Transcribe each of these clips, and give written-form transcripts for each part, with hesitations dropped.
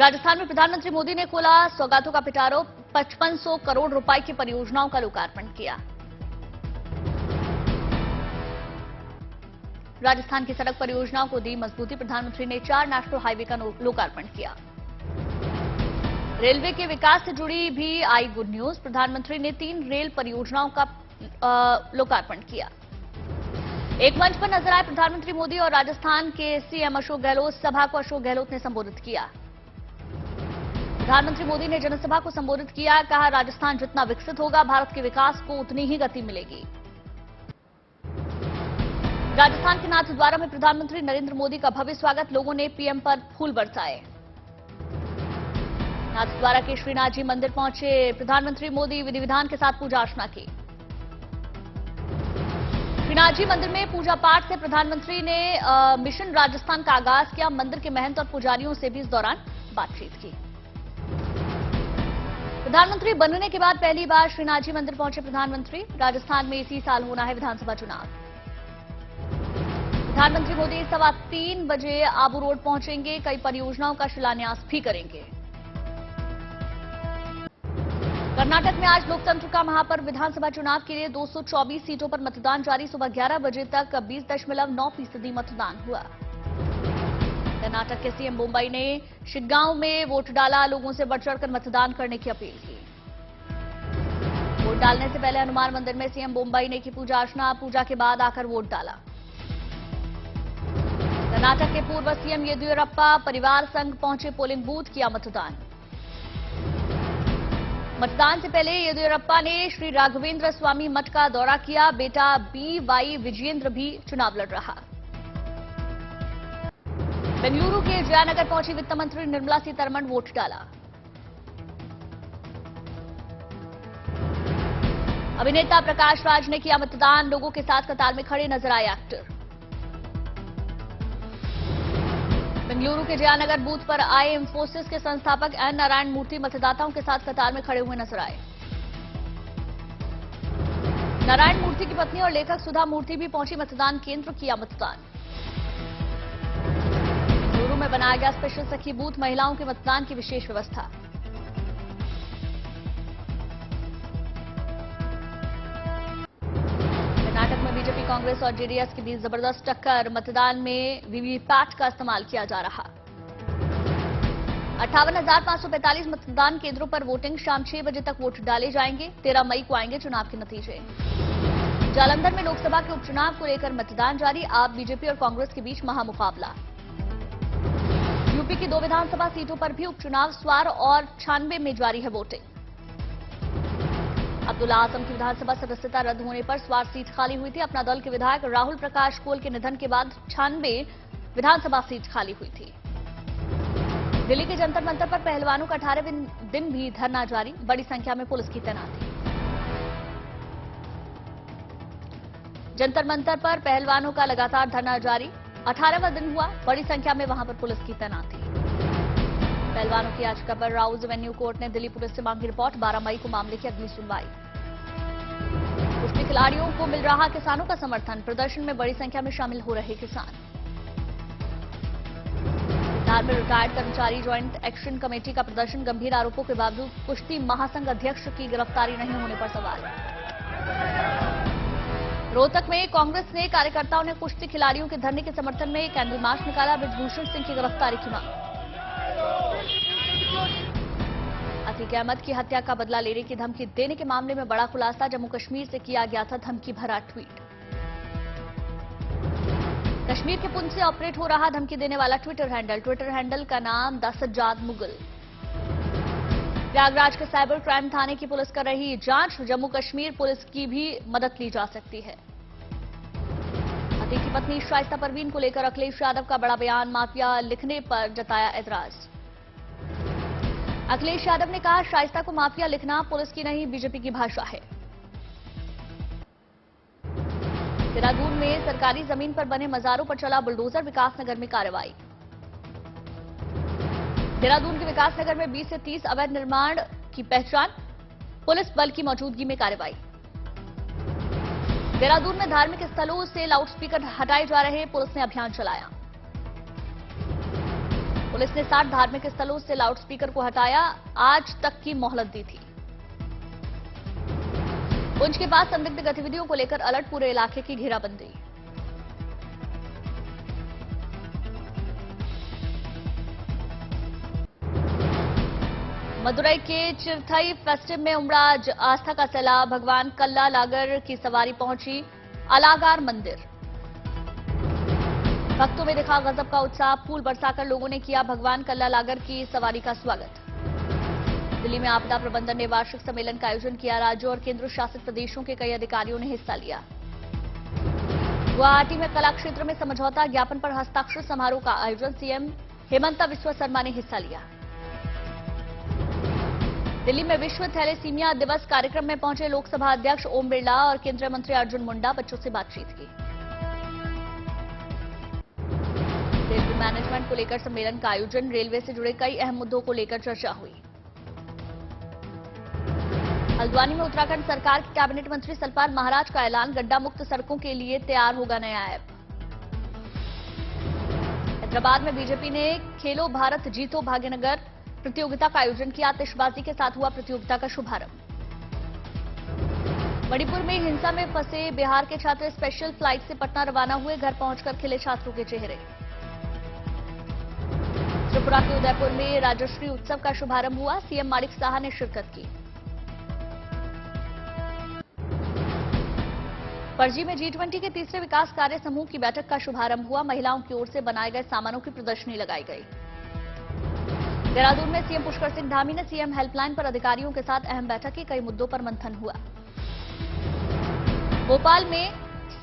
राजस्थान में प्रधानमंत्री मोदी ने खोला सौगातों का पिटारो, 5500 करोड़ रुपए की परियोजनाओं का लोकार्पण किया। राजस्थान की सड़क परियोजनाओं को दी मजबूती, प्रधानमंत्री ने 4 नेशनल हाईवे का लोकार्पण किया। रेलवे के विकास से जुड़ी भी आई गुड न्यूज, प्रधानमंत्री ने 3 रेल परियोजनाओं का लोकार्पण किया। एक मंच पर नजर आए प्रधानमंत्री मोदी और राजस्थान के सीएम अशोक गहलोत। सभा को अशोक गहलोत ने संबोधित किया। प्रधानमंत्री मोदी ने जनसभा को संबोधित किया, कहा राजस्थान जितना विकसित होगा भारत के विकास को उतनी ही गति मिलेगी। राजस्थान के नाथद्वारा में प्रधानमंत्री नरेंद्र मोदी का भव्य स्वागत, लोगों ने पीएम पर फूल बरसाए। नाथद्वारा के श्रीनाथ जी मंदिर पहुंचे प्रधानमंत्री मोदी, विधि विधान के साथ पूजा अर्चना की। श्रीनाथ जी मंदिर में पूजा पाठ से प्रधानमंत्री ने मिशन राजस्थान का आगाज किया। मंदिर के महंत और पुजारियों से भी इस दौरान बातचीत की। प्रधानमंत्री बनने के बाद पहली बार श्रीनाथ जी मंदिर पहुंचे प्रधानमंत्री। राजस्थान में इसी साल होना है विधानसभा चुनाव। प्रधानमंत्री मोदी 3:15 बजे आबू रोड पहुंचेंगे, कई परियोजनाओं का शिलान्यास भी करेंगे। कर्नाटक में आज लोकतंत्र का महापर्व, विधानसभा चुनाव के लिए 224 सीटों पर मतदान जारी। सुबह 11 बजे तक 20.9% मतदान हुआ। कर्नाटक के सीएम बोम्बई ने शिग्गांव में वोट डाला, लोगों से बढ़ चढ़कर मतदान करने की अपील की। वोट डालने से पहले हनुमान मंदिर में सीएम बोम्बई ने की पूजा अर्चना, पूजा के बाद आकर वोट डाला। कर्नाटक के पूर्व सीएम येदियुरप्पा परिवार संग पहुंचे पोलिंग बूथ, किया मतदान। मतदान से पहले येदियुरप्पा ने श्री राघवेंद्र स्वामी मठ का दौरा किया। बेटा BY विजयेंद्र भी चुनाव लड़ रहा। बेंगलुरु के जयनगर पहुंची वित्त मंत्री निर्मला सीतारमण, वोट डाला। अभिनेता प्रकाश राज ने किया मतदान, लोगों के साथ कतार में खड़े नजर आए एक्टर। बेंगलुरु के जयनगर बूथ पर आए इंफोसिस के संस्थापक एन नारायण मूर्ति मतदाताओं के साथ कतार में खड़े हुए नजर आए। नारायण मूर्ति की पत्नी और लेखक सुधा मूर्ति भी पहुंची मतदान केंद्र, किया मतदान। बेंगलुरु में बनाया गया स्पेशल सखी बूथ, महिलाओं के मतदान की विशेष व्यवस्था। कर्नाटक में बीजेपी, कांग्रेस और जेडीएस के बीच जबरदस्त टक्कर, मतदान में वीवीपैट का इस्तेमाल किया जा रहा। 58,545 मतदान केंद्रों पर वोटिंग, शाम 6 बजे तक वोट डाले जाएंगे। 13 मई को आएंगे चुनाव के नतीजे। जालंधर में लोकसभा के उपचुनाव को लेकर मतदान जारी, आप बीजेपी और कांग्रेस के बीच महामुकाबला। यूपी की 2 विधानसभा सीटों पर भी उपचुनाव, स्वार और 96 में जारी है वोटिंग। अब्दुल्ला आजम की विधानसभा सदस्यता रद्द होने पर स्वार सीट खाली हुई थी। अपना दल के विधायक राहुल प्रकाश कोल के निधन के बाद 96 विधानसभा सीट खाली हुई थी। दिल्ली के जंतर मंतर पर पहलवानों का 18वें दिन भी धरना जारी, बड़ी संख्या में पुलिस की तैनाती। जंतर मंतर पर पहलवानों का लगातार धरना जारी, 18वां दिन हुआ, बड़ी संख्या में वहां पर पुलिस की तैनाती। पहलवानों की याचिका पर राउज एवेन्यू कोर्ट ने दिल्ली पुलिस से मांगी रिपोर्ट, 12 मई को मामले की अगली सुनवाई। कुश्ती खिलाड़ियों को मिल रहा किसानों का समर्थन, प्रदर्शन में बड़ी संख्या में शामिल हो रहे किसान। बिहार में रिटायर्ड कर्मचारी ज्वाइंट एक्शन कमेटी का प्रदर्शन, गंभीर आरोपों के बावजूद कुश्ती महासंघ अध्यक्ष की गिरफ्तारी नहीं होने पर सवाल। रोहतक में कांग्रेस ने कार्यकर्ताओं ने कुश्ती खिलाड़ियों के धरने के समर्थन में कैंडल मार्च निकाला, ब्रिजभूषण सिंह की गिरफ्तारी की मांग। अतीक अहमद की हत्या का बदला लेने की धमकी देने के मामले में बड़ा खुलासा, जम्मू कश्मीर से किया गया था धमकी भरा ट्वीट। कश्मीर के पुंछ से ऑपरेट हो रहा धमकी देने वाला ट्विटर हैंडल का नाम द सज्जाद मुगल। प्रयागराज के साइबर क्राइम थाने की पुलिस कर रही जांच, जम्मू कश्मीर पुलिस की भी मदद ली जा सकती है। अतीक की पत्नी शाइस्ता परवीन को लेकर अखिलेश यादव का बड़ा बयान, माफिया लिखने पर जताया एतराज। अखिलेश यादव ने कहा शाइस्ता को माफिया लिखना पुलिस की नहीं बीजेपी की भाषा है। देहरादून में सरकारी जमीन पर बने मजारों पर चला बुलडोजर, विकासनगर में कार्रवाई। देहरादून के विकासनगर में 20 से 30 अवैध निर्माण की पहचान, पुलिस बल की मौजूदगी में कार्रवाई। देहरादून में धार्मिक स्थलों से लाउडस्पीकर हटाए जा रहे, पुलिस ने अभियान चलाया। पुलिस ने 60 धार्मिक स्थलों से लाउडस्पीकर को हटाया, आज तक की मोहलत दी थी। पुंछ के पास संदिग्ध गतिविधियों को लेकर अलर्ट, पूरे इलाके की घेराबंदी। मदुरई के चिरथई फेस्टिव में उमड़ा आस्था का सैलाब, भगवान कल्ला लागर की सवारी पहुंची अलागार मंदिर। भक्तों में दिखा गजब का उत्साह, फूल बरसाकर लोगों ने किया भगवान कल्ला लागर की सवारी का स्वागत। दिल्ली में आपदा प्रबंधन ने वार्षिक सम्मेलन का आयोजन किया, राज्यों और केंद्र शासित प्रदेशों के कई अधिकारियों ने हिस्सा लिया। गुवाहाटी में कला क्षेत्र में समझौता ज्ञापन पर हस्ताक्षर समारोह का आयोजन, सीएम हेमंता बिस्वा शर्मा ने हिस्सा लिया। दिल्ली में विश्व थैलेसीमिया दिवस कार्यक्रम में पहुंचे लोकसभा अध्यक्ष ओम बिरला और केंद्रीय मंत्री अर्जुन मुंडा, बच्चों से बातचीत की। रेलवे मैनेजमेंट को लेकर सम्मेलन का आयोजन, रेलवे से जुड़े कई अहम मुद्दों को लेकर चर्चा हुई। हल्द्वानी में उत्तराखंड सरकार के कैबिनेट मंत्री सलपाल महाराज का ऐलान, गड्ढा मुक्त सड़कों के लिए तैयार होगा नया ऐप। हैदराबाद में बीजेपी ने खेलो भारत जीतो भाग्यनगर प्रतियोगिता का आयोजन किया, आतिशबाजी के साथ हुआ प्रतियोगिता का शुभारंभ। मणिपुर में हिंसा में फंसे बिहार के छात्र स्पेशल फ्लाइट से पटना रवाना हुए, घर पहुंचकर खिले छात्रों के चेहरे। त्रिपुरा के उदयपुर में राजश्री उत्सव का शुभारंभ हुआ, सीएम माणिक साहा ने शिरकत की। पणजी में G20 के तीसरे विकास कार्य समूह की बैठक का शुभारंभ हुआ, महिलाओं की ओर से बनाए गए सामानों की प्रदर्शनी लगाई गई। देहरादून में सीएम पुष्कर सिंह धामी ने सीएम हेल्पलाइन पर अधिकारियों के साथ अहम बैठक की, कई मुद्दों पर मंथन हुआ। भोपाल में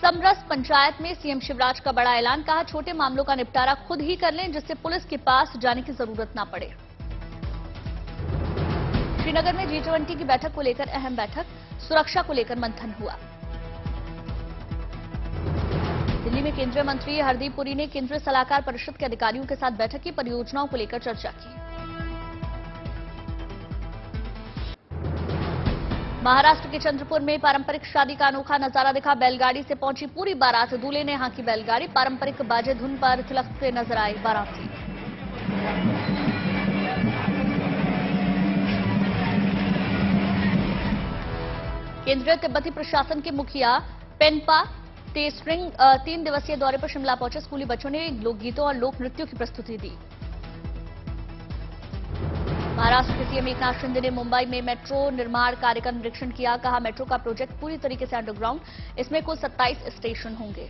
समरस पंचायत में सीएम शिवराज का बड़ा ऐलान, कहा छोटे मामलों का निपटारा खुद ही कर लें, जिससे पुलिस के पास जाने की जरूरत न पड़े। श्रीनगर में G20 की बैठक को लेकर अहम बैठक, सुरक्षा को लेकर मंथन हुआ। दिल्ली में केंद्रीय मंत्री हरदीप पुरी ने केंद्रीय सलाहकार परिषद के अधिकारियों के साथ बैठक की, परियोजनाओं को लेकर चर्चा की। महाराष्ट्र के चंद्रपुर में पारंपरिक शादी का अनोखा नजारा दिखा, बैलगाड़ी से पहुंची पूरी बारात, दूल्हे ने हाँकी बैलगाड़ी, पारंपरिक बाजे धुन पर थिलकते नजर आए बाराती। केंद्रीय तिब्बती प्रशासन के मुखिया पेनपा तेसरिंग 3 दिवसीय दौरे पर शिमला पहुंचे, स्कूली बच्चों ने लोकगीतों और लोक नृत्यों की प्रस्तुति दी। महाराष्ट्र के सीएम एकनाथ शिंदे ने मुंबई में मेट्रो निर्माण कार्य का निरीक्षण किया, कहा मेट्रो का प्रोजेक्ट पूरी तरीके से अंडरग्राउंड, इसमें कुल 27 स्टेशन होंगे।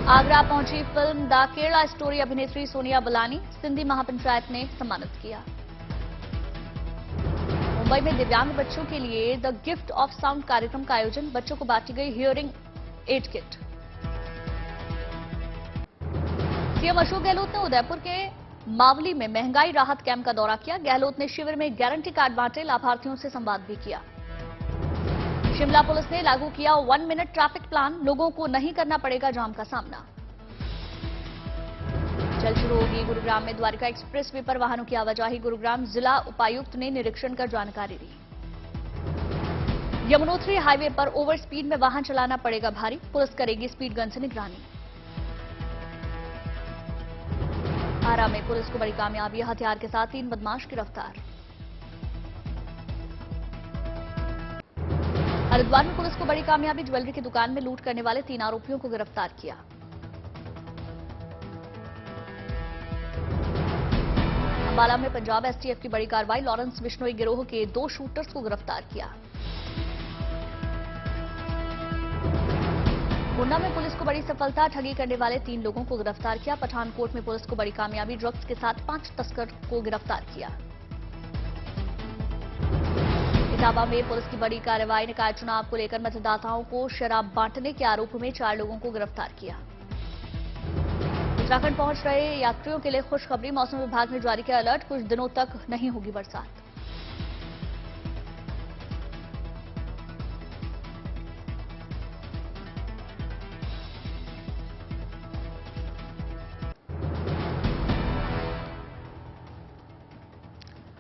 आगरा पहुंची फिल्म द केरला स्टोरी अभिनेत्री सोनिया बलानी, सिंधी महापंचायत ने सम्मानित किया। मुंबई में दिव्यांग बच्चों के लिए द गिफ्ट ऑफ साउंड कार्यक्रम का आयोजन, बच्चों को बांटी गई hearing aid kit. CM Ashok Gehlot ने उदयपुर के मावली में महंगाई राहत कैंप का दौरा किया, गहलोत ने शिविर में गारंटी कार्ड बांटे, लाभार्थियों से संवाद भी किया। शिमला पुलिस ने लागू किया 1 मिनट ट्रैफिक प्लान, लोगों को नहीं करना पड़ेगा जाम का सामना। जल्द शुरू होगी गुरुग्राम में द्वारिका एक्सप्रेस वे पर वाहनों की आवाजाही, गुरुग्राम जिला उपायुक्त ने निरीक्षण कर जानकारी दी। यमुनोत्री हाईवे पर ओवर स्पीड में वाहन चलाना पड़ेगा भारी, पुलिस करेगी स्पीड गन से निगरानी। आरा में पुलिस को बड़ी कामयाबी, हथियार के साथ 3 बदमाश गिरफ्तार। हरिद्वार में पुलिस को बड़ी कामयाबी, ज्वेलरी की दुकान में लूट करने वाले 3 आरोपियों को गिरफ्तार किया। अंबाला में पंजाब एसटीएफ की बड़ी कार्रवाई, लॉरेंस बिश्नोई गिरोह के 2 शूटर्स को गिरफ्तार किया। गोंडा में पुलिस को बड़ी सफलता, ठगी करने वाले 3 लोगों को गिरफ्तार किया। पठानकोट में पुलिस को बड़ी कामयाबी, ड्रग्स के साथ 5 तस्कर को गिरफ्तार किया। इटावा में पुलिस की बड़ी कार्रवाई, निकाय चुनाव को लेकर मतदाताओं को शराब बांटने के आरोप में 4 लोगों को गिरफ्तार किया। उत्तराखंड पहुंच रहे यात्रियों के लिए खुशखबरी, मौसम विभाग ने जारी किया अलर्ट, कुछ दिनों तक नहीं होगी बरसात।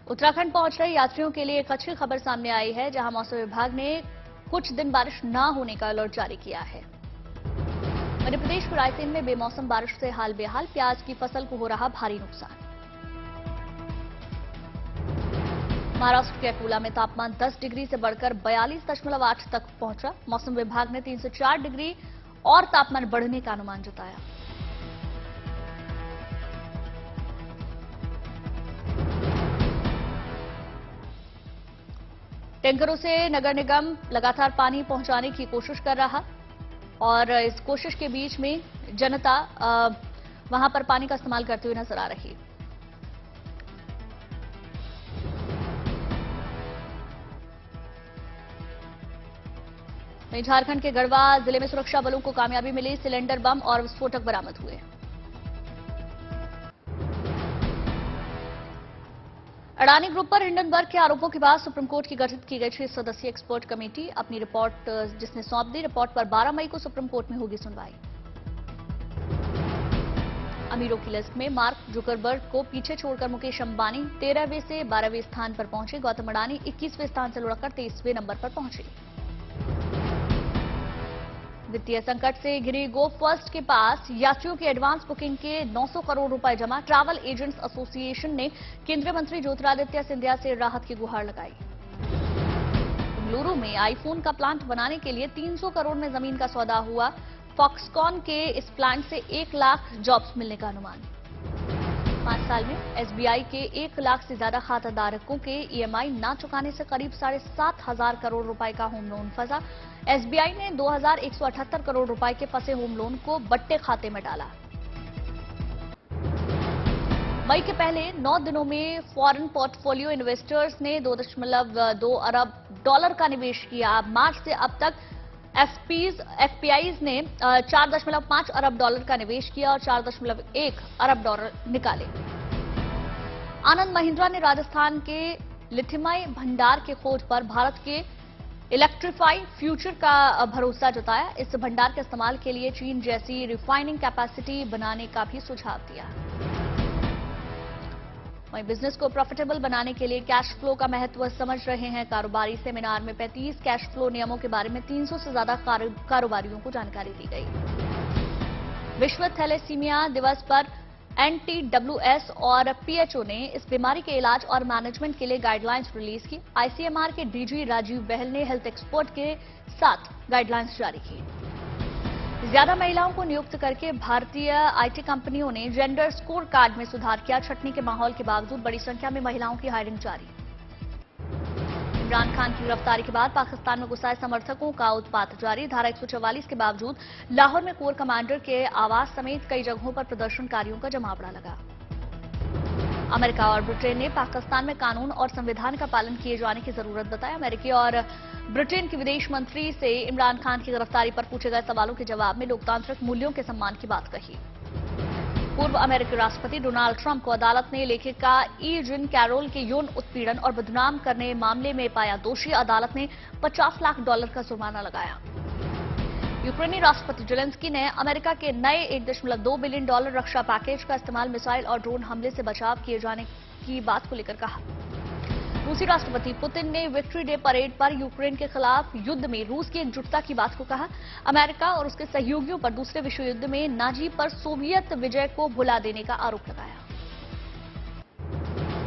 उत्तराखंड पहुंच रहे यात्रियों के लिए एक अच्छी खबर सामने आई है, जहां मौसम विभाग ने कुछ दिन बारिश न होने का अलर्ट जारी किया है। मध्य प्रदेश के रायसेन में बेमौसम बारिश से हाल बेहाल, प्याज की फसल को हो रहा भारी नुकसान। महाराष्ट्र के अकोला में तापमान 10 डिग्री से बढ़कर 42.8 तक पहुंचा। मौसम विभाग ने 3 से 4 डिग्री और तापमान बढ़ने का अनुमान जताया। टैंकरों से नगर निगम लगातार पानी पहुंचाने की कोशिश कर रहा और इस कोशिश के बीच में जनता वहां पर पानी का इस्तेमाल करते हुए नजर आ रही है। वहीं झारखंड के गढ़वा जिले में सुरक्षा बलों को कामयाबी मिली, सिलेंडर बम और विस्फोटक बरामद हुए। अडानी ग्रुप पर हिंडनबर्ग के आरोपों के बाद सुप्रीम कोर्ट की गठित की गई 6 सदस्यीय एक्सपर्ट कमेटी अपनी रिपोर्ट जिसने सौंप दी। रिपोर्ट पर 12 मई को सुप्रीम कोर्ट में होगी सुनवाई। अमीरों की लिस्ट में मार्क जुकरबर्ग को पीछे छोड़कर मुकेश अंबानी 13वें से 12वें स्थान पर पहुंचे। गौतम अडानी 21वें स्थान से लुढ़ककर 23वें नंबर पर पहुंचे। वित्तीय संकट से घिरी गो फर्स्ट के पास यात्रियों की एडवांस बुकिंग के 900 करोड़ रुपए जमा। ट्रैवल एजेंट्स एसोसिएशन ने केंद्रीय मंत्री ज्योतिरादित्य सिंधिया से राहत की गुहार लगाई। बेंगलुरु में आईफोन का प्लांट बनाने के लिए 300 करोड़ में जमीन का सौदा हुआ। फॉक्सकॉन के इस प्लांट से 1 लाख जॉब्स मिलने का अनुमान। 5 साल में एसबीआई के 1 लाख से ज्यादा खाताधारकों के ईएमआई ना चुकाने से करीब 7,500 करोड़ रुपए का होम लोन फंसा। एसबीआई ने 2,178 करोड़ रुपए के फंसे होम लोन को बट्टे खाते में डाला। मई के पहले 9 दिनों में फॉरेन पोर्टफोलियो इन्वेस्टर्स ने 2.2 अरब डॉलर का निवेश किया। मार्च से अब तक एफपीआईज ने 4.5 अरब डॉलर का निवेश किया और 4.1 अरब डॉलर निकाले। आनंद महिंद्रा ने राजस्थान के लिथियम भंडार के खोज पर भारत के इलेक्ट्रीफाई फ्यूचर का भरोसा जताया। इस भंडार के इस्तेमाल के लिए चीन जैसी रिफाइनिंग कैपेसिटी बनाने का भी सुझाव दिया। वहीं बिजनेस को प्रॉफिटेबल बनाने के लिए कैश फ्लो का महत्व समझ रहे हैं कारोबारी। सेमिनार में 35 कैश फ्लो नियमों के बारे में 300 से ज्यादा कारोबारियों को जानकारी दी गई। विश्व थैलेसीमिया दिवस पर एनटीडब्ल्यूएस और पीएचओ ने इस बीमारी के इलाज और मैनेजमेंट के लिए गाइडलाइंस रिलीज की। आईसीएमआर के डीजी राजीव बहल ने हेल्थ एक्सपर्ट के साथ गाइडलाइंस जारी की। ज्यादा महिलाओं को नियुक्त करके भारतीय आईटी कंपनियों ने जेंडर स्कोर कार्ड में सुधार किया। छटनी के माहौल के बावजूद बड़ी संख्या में महिलाओं की हायरिंग जारी। इमरान खान की गिरफ्तारी के बाद पाकिस्तान में गुस्साए समर्थकों का उत्पात जारी। धारा 144 के बावजूद लाहौर में कोर कमांडर के आवास समेत कई जगहों पर प्रदर्शनकारियों का जमावड़ा लगा। अमेरिका और ब्रिटेन ने पाकिस्तान में कानून और संविधान का पालन किए जाने की जरूरत बताई। अमेरिकी और ब्रिटेन के विदेश मंत्री से इमरान खान की गिरफ्तारी पर पूछे गए सवालों के जवाब में लोकतांत्रिक मूल्यों के सम्मान की बात कही। पूर्व अमेरिकी राष्ट्रपति डोनाल्ड ट्रंप को अदालत ने लेखिका ई जिन कैरोल के यौन उत्पीड़न और बदनाम करने मामले में पाया दोषी। अदालत ने $50 लाख का जुर्माना लगाया। यूक्रेनी राष्ट्रपति जेलेंस्की ने अमेरिका के नए $1.2 बिलियन रक्षा पैकेज का इस्तेमाल मिसाइल और ड्रोन हमले से बचाव किए जाने की बात को लेकर कहा। रूसी राष्ट्रपति पुतिन ने विक्ट्री डे परेड पर यूक्रेन के खिलाफ युद्ध में रूस की एकजुटता की बात को कहा। अमेरिका और उसके सहयोगियों पर दूसरे विश्व युद्ध में नाजी पर सोवियत विजय को भुला देने का आरोप लगाया।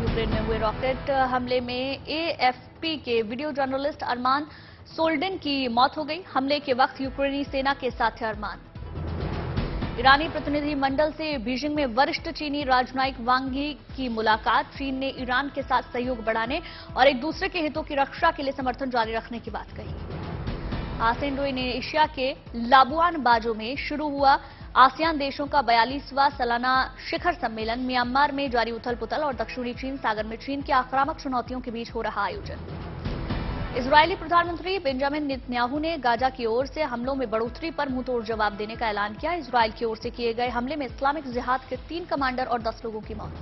यूक्रेन में हुए रॉकेट हमले में एएफपी के वीडियो जर्नलिस्ट अरमान सोल्डिन की मौत हो गई। हमले के वक्त यूक्रेनी सेना के साथ थे अरमान। ईरानी प्रतिनिधि मंडल से बीजिंग में वरिष्ठ चीनी राजनयिक वांग यी की मुलाकात। चीन ने ईरान के साथ सहयोग बढ़ाने और एक दूसरे के हितों की रक्षा के लिए समर्थन जारी रखने की बात कही। आसियान इंडोनेशिया के लाबुआन बाजो में शुरू हुआ आसियान देशों का 42वां सालाना शिखर सम्मेलन। म्यांमार में जारी उथल पुथल और दक्षिणी चीन सागर में चीन की आक्रामक चुनौतियों के बीच हो रहा आयोजन। इजरायली प्रधानमंत्री बेंजामिन नेतन्याहू ने गाजा की ओर से हमलों में बढ़ोतरी पर मुंहतोड़ जवाब देने का ऐलान किया। इजरायल की ओर से किए गए हमले में इस्लामिक जिहाद के 3 कमांडर और 10 लोगों की मौत।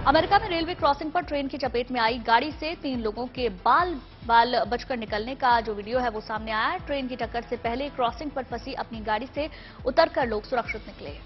अमेरिका में रेलवे क्रॉसिंग पर ट्रेन की चपेट में आई गाड़ी से 3 लोगों के बाल बचकर निकलने का जो वीडियो है वो सामने आया है। ट्रेन की टक्कर से पहले क्रॉसिंग पर फंसी अपनी गाड़ी से उतरकर लोग सुरक्षित निकले।